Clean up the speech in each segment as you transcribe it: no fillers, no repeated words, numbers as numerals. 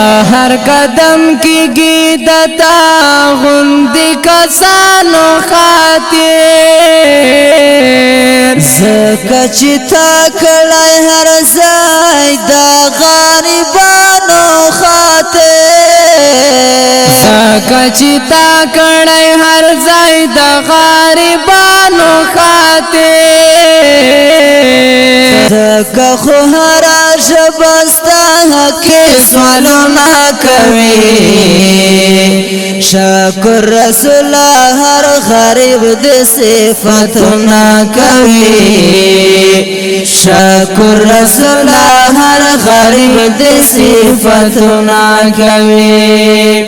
हर कदम की गीदता गुंदी कसानो खातिर زکچتا کړای هر ځای د غریبانو خاطر زکچتا کړای هر ځای د غریبانو خاطر زکه خو هر شبستا حق سوالونه کوي شکر رسول هر غریب د صفاتونه کوي شکر رسول هر غریب د صفاتونه کوي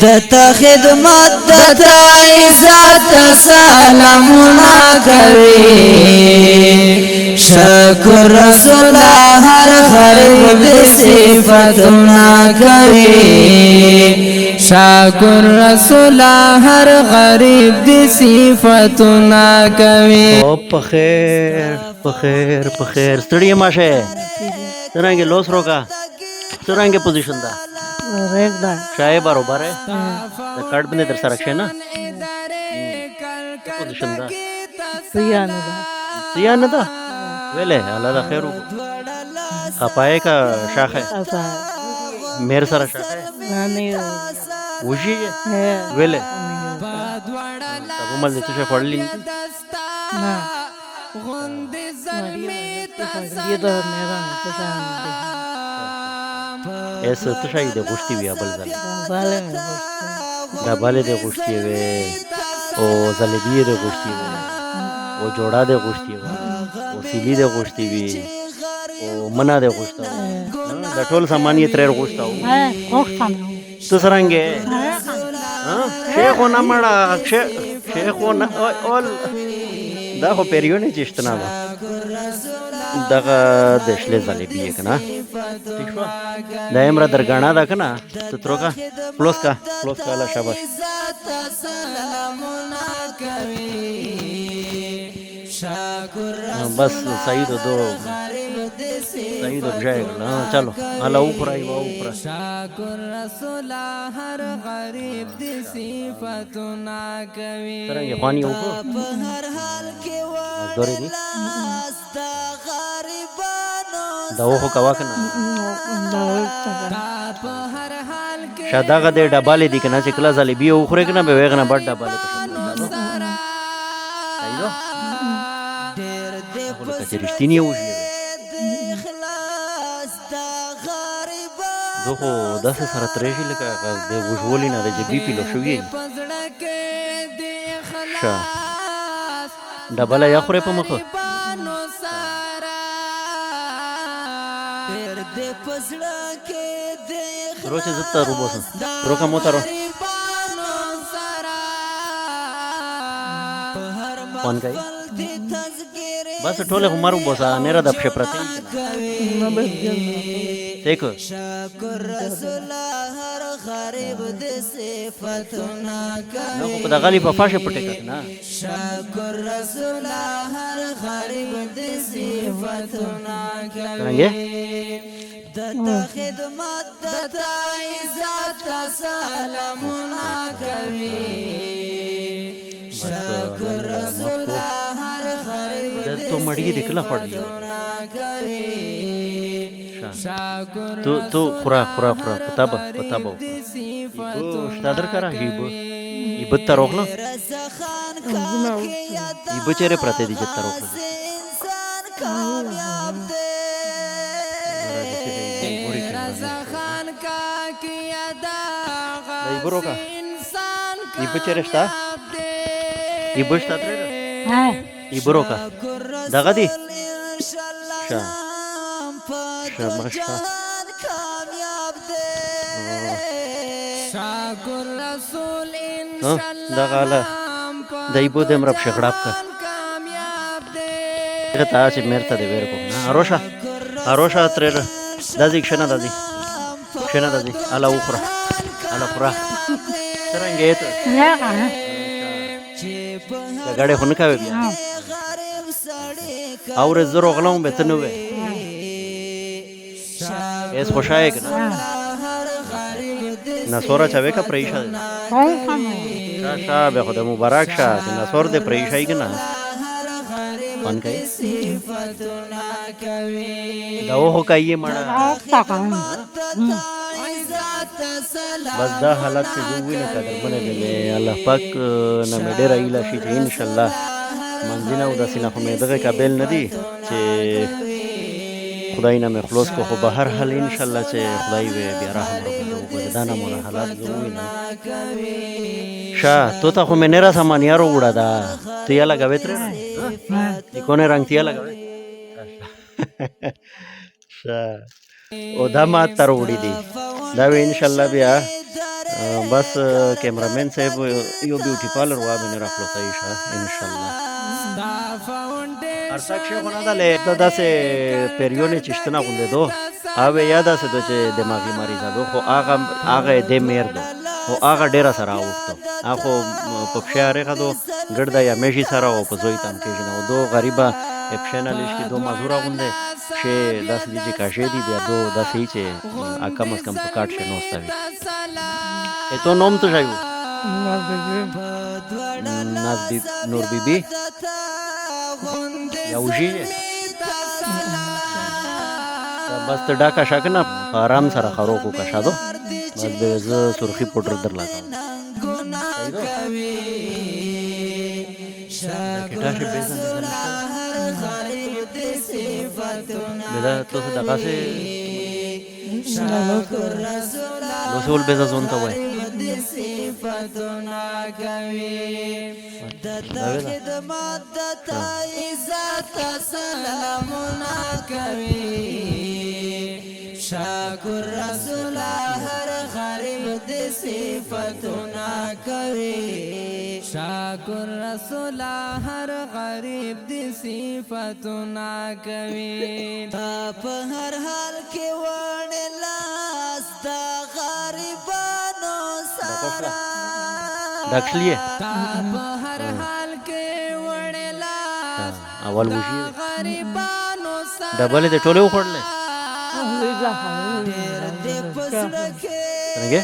دتا خدمت دتا عزت سلامونه کوي شکر رسول هر غریب د صفاتونه کوي شکر رسول هر غریب د صفاتونه کوي او په خیر ستړي ماشه څنګه لوس روکا څنګه پوزیشن دا ریک دا شای برابر ہے کارڈ بنے در سره کښه نه پوزیشن دا سیا نه دا ویلې الله دا خیر خپای کا شاخه میر سره شاخه وشي ویلې تاسو مل دې څه پړلې نه ये तो मेरा ایسه ته شای دې غوښتي وی ابل ځل बाले دا بالې دې غوښتي وی او زلبیه دې غوښتي وی او جوړا دې غوښتي وی او سیلی دې غوښتي وی او منا دې غوښتو دا ټول سامان یې ترې غوښتو ته څنګه شیخ نه مړه شیخ نه اول دا خو پیریونه چشتنا ده دغه د شلې زلبیه کنه ٹھیک شو دا امر درګانا ده کنه ته تروکا پلوس کا لا شاباش بس سعید دو سعید بجائے گا چلو اللہ اوپرائی وہ اوپرا شکر رسول ہر غریب دی صفاتنا کوي ترنگی خوانی اوپر دوری دی دا اوخو کوا کنا شاداغ دے ڈبالی دی کنا چکلا زالی بیا اوخوری کنا بے ویغنا بڑ ڈبالی پشن سعیدو کچه رشتینی اوشی دو خو داسې سره ترېږي لکه د وژولي نه د جبي پیلو شوي ښه ډبله یا خورې په مخه رو چې زه ته روبوسم روکه مو ته رو خوند کوي بس ټوله خو مه روبوسه نیره د پښې پرتې دیکھو شکر رسول هر غریب د صفاتنا نو په دغه لې په فاشه پټه کړه شکر رسول هر غریب د صفاتنا څنګه دتا خدمت دتا عزت سلامونه کوي شکر رسول هر غریب د تو مړی دې کله پړلی تو خورا پتابه شتادر کرا ایبو تروخلا ایبو چهره پرته دی جت تروخلا ایبو روکا ایبو چهره شتا ایبو شتا تر ایبو روکا دغه دی شا شاباشا شکر رسول انشاءاللہ دا غالا دایبو دم رب شغړاب کا ته تا چې مرته دی ور کوم اروشا تر دازي کښنه دازي الا اوخرا څنګه ته دا غاړه هونه کوي بیا اور زرو غلوم به تنوي ایس خوشایه کنه نسوره چوي کا پریشا کون خانه شاه به خود مبارک شه چې نسور دې پریشای کنه پن کوي صفتنا کوي دا وو کوي مړه تا کون عزت سلام بس دا حالت چې زه وینم قدر باندې دې الله پاک نه مې ډېر ایله شي چې ان شاء الله منځنه او د سینه خو مې دغه قابل نه دي چې خدای نه مې خلاص کو خو به هر حال ان شاء الله چې خدای به بیا رحم وکړي دا نه مونږ حالات زه وینم شاه تو ته خو مې نه را سامان یارو وړا دا تیا لګاوې تر دې کونه رنگ تیا لګاوې شاه او دا ما تر وړي دي دا به ان شاء الله بیا بس کیمرامین صاحب یو بیوټی پارلر وا به نه را خلاصای شه ان شاء الله ارسک شو نه ده له داسې پیریونه چشتنه غونډه دو اوبه یاد اسه د چې دماغي مریض ده خو هغه د میر ده او هغه ډیر سره اوټو هغه په شهر غدو ګردا یا مېشي سره او په زوی تام کې نه دو غریبه اپشنالیش کې دو مزور غونډه چې داسې دي چې کاشه دي بیا دو داسې چې اکم اس کم په کاټ شنو استوي اته نوم ته شایو نور بیبي یا وجی بس ته ډاکا شاکنه آرام سره خرو کو کا شادو بس به ز سرخی پودر در لگاو کټا شه بیزن بدا تو څه دغه سه نو سول بیزا زون ته وای صفتنا کوي د خدمت د عزت سلامنا کوي شکر رسول هر غریب د صفتنا کوي شکر رسول هر غریب دی صفتنا کوي تا په هر حال کې وړ لاس د غریبانو سره داخلیه تا په هر حال کې وړلا اول وشي غریبانو سره ډبل دې ټوله وخړلې دې پسړه کې څنګه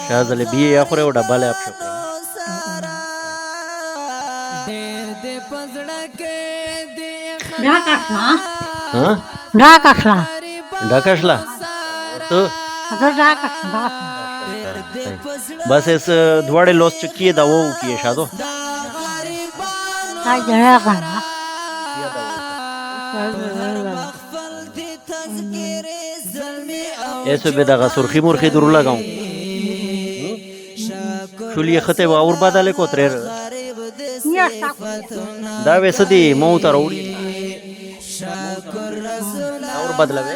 شاذله بي یا خره و ډبل اپ شو ډېر دې پزړه کې دې ها ډاکښلا ډاکښلا ته ډاکښلا بس اس دواړه لوس چکی دا وو کیه شادو تا ډاکښلا ایسو به دغه سرخی مرخی درو لگاو شولی خطه و اور بدل کو تر دا وسدي مو تر وړي اور بدلوي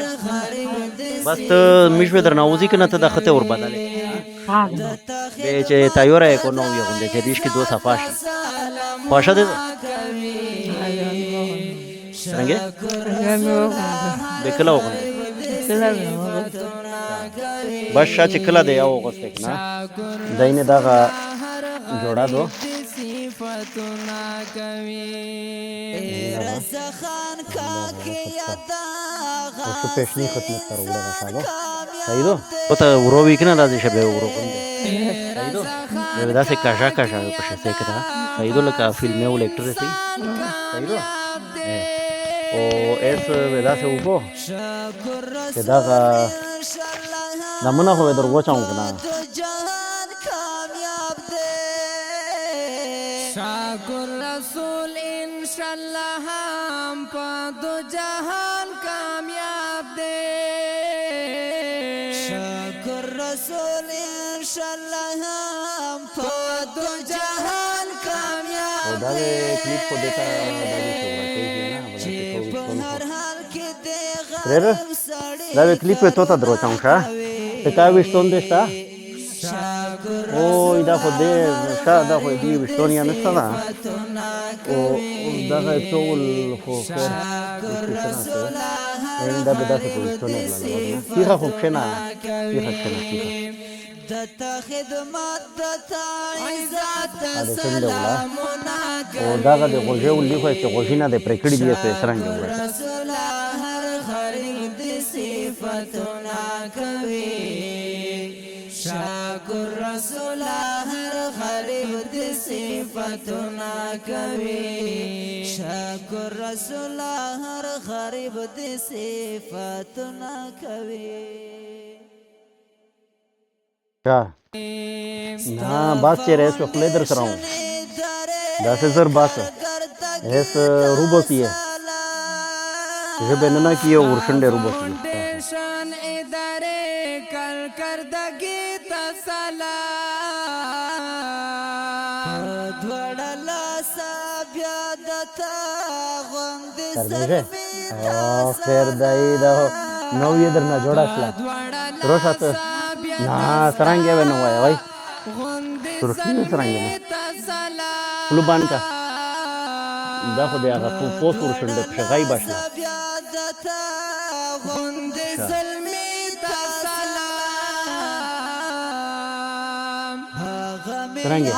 بس ته مشو درنه وځي کنه ته د خطه اور بدل به چې تایوره کو نو یو غونډه چې دیش کې دوه صفاش پاشه دي څنګه وکړو غونډه بس شا چې کله دی او غوسته کنه دینه دغه جوړا دو صفتنا کوي رسخان کا کې یادا اوس پېښنی خدمت کارو وړه شاو صحیح دو پته ورو وکنه د شبه ورو کنده صحیح دو دا څه کاژا په څه کړه صحیح دو لکه فلمه ول اکټر سي صحیح دو او اس ودا سے وکو چې دا نمونه هو در وچاو کنه شکر رسول انشاءاللہ ہم پا دو جہان کامیاب دے شکر رسول انشاءاللہ ہم پا دو جہان کامیاب او دا کلیپ کو دیتا دا دا کلیپ ته تا درو چاونګه ته کا وښتون دستا او دا خو دې شا دا خو دې وښتونیا نشته دا او دا ټول خو خیر دا به تاسو وښتونه بلل کیخه خو کنه کیخه کنه دتا خدمت دتا عزت سلامونه او دا د غوژو لیکو چې غوژینه د پرکړې دی په سرنګ رسول هر غریب صفتنا کوي شکر رسول هر غریب دی صفتنا کوي شکر رسول هر غریب دی صفتنا کوي क्या ना बास चेहरे इस वक्त लेदर कराऊं दासे जर बास ऐस रूबोसी है जब इन्ना किए उर्शंडे रूबोसी फाउंडेशन इदारे कल करदगी तसलाम द्वड़ला साब्या दता गंदी करने खैर दाई दो नौ ये दरना जोड़ा सला रोशात ना सरांगे वे नवाया भाई सुरक्षित सरांगे ना लुबान का दा खुद यार तू पोस उर्शंडे शगाई बाशला सरांगे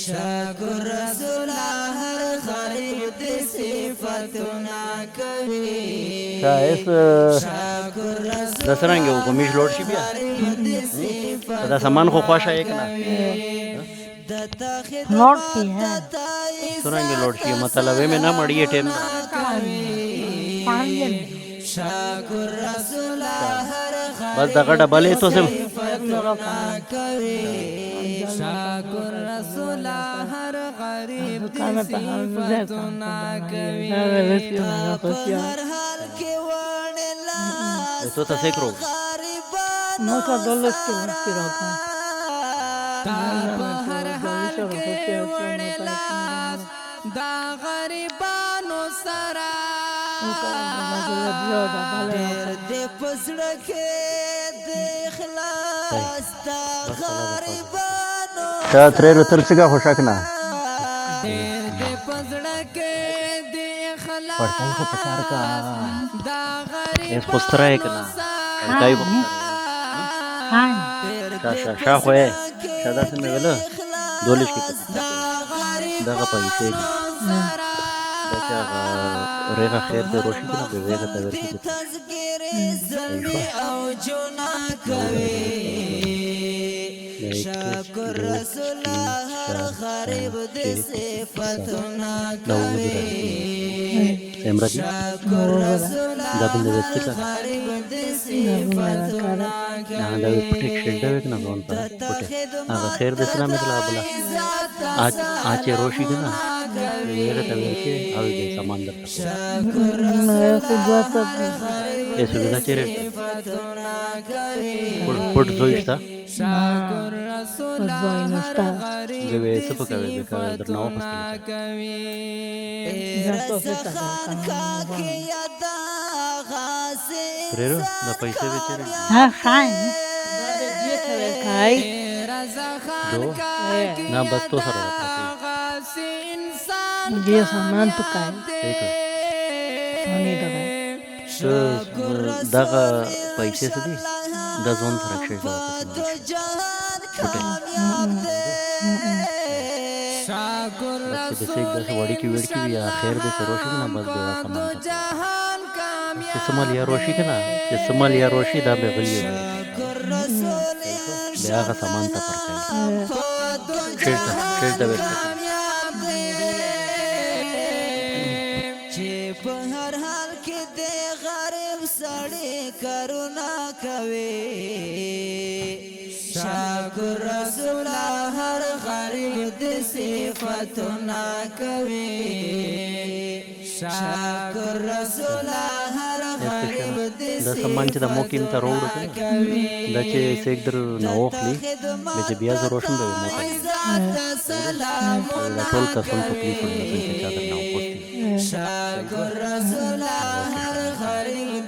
शकुर रसूल हर गरीब दी सिफतना कवी ऐस दसरांगे वो कमीज लोड शी बिया दा सामान को ख्वाशा एक ना लोड की है सुनांगे लोड शी मतलब में ना मड़िए टाइम शकुर रसूल हर बस दगा डबल तो से शाकुर रसूल हर गरीब दी सिफतना कवी हर हाल के वणला तो तसे करो no ta dolos के रोका हर हाल के वणलास दा गरीबानो सरा दे पसड़ के देखलास दा गरीबानो शात्रे रुतर सिगा खुशकना दे पसड़ के देखला पड़ता को पसार का दा गरीब इस पुस्तरा एक ना काई हाँ शा होए शादा से में गलो दोलिश की दागा पैसे बचा रेगा खैर दे रोशी ना बेवेगा तवर की तज़किरे ज़ल्मी औ जुना कवी शकुर रसूल हर गरीब दी सिफतना कवी एमरा जी शकुर रसूल दाबिन दे वेस्ट का गरीब दी सिफतना ना दा प्रोटेक्शन दे ना जोन पर पोटे आगा खैर दे सलाम दिला बोला आज रोशी के ना बेवेगा तवर के आवे दे सामान दर ये सुविधा चेरे पुट जोइस्ता शाकुर रसूल हर गरीब जब ऐसे पकावे बेकार दर ना वापस कवी रेरो ना पैसे बेचेरे हाँ खाए खाए दो ना बस तो सारा रखा ये सामान तो खाए ठीक है सोने दबाए तो दागा पैसे से दी 10 वन रक्षे का छोटे शाकुर बस जैसे एक दस वाड़ी की वेड़ की भी खैर दे रोशी ना बस देवा सामान जहान कामयाब के समाल या रोशी के ना के समाल या रोशी दा बे गली में बेआ का सामान था पर का शेर दा वेट हर हाल के दे गरीब सड़े करुणा कवे शकुर रसूल हर गरीब दी सिफतना कवे शकुर रसूल हर गरीब दी दा सामान च दा मोकिन ता रोड के दा चे से एक दर ना ओखली बेचे बिया जो रोशन दे मोका दा टोल का सुन तो प्लीज सुन के चादर ना पोस्ती शकुर रसूल हर गरीब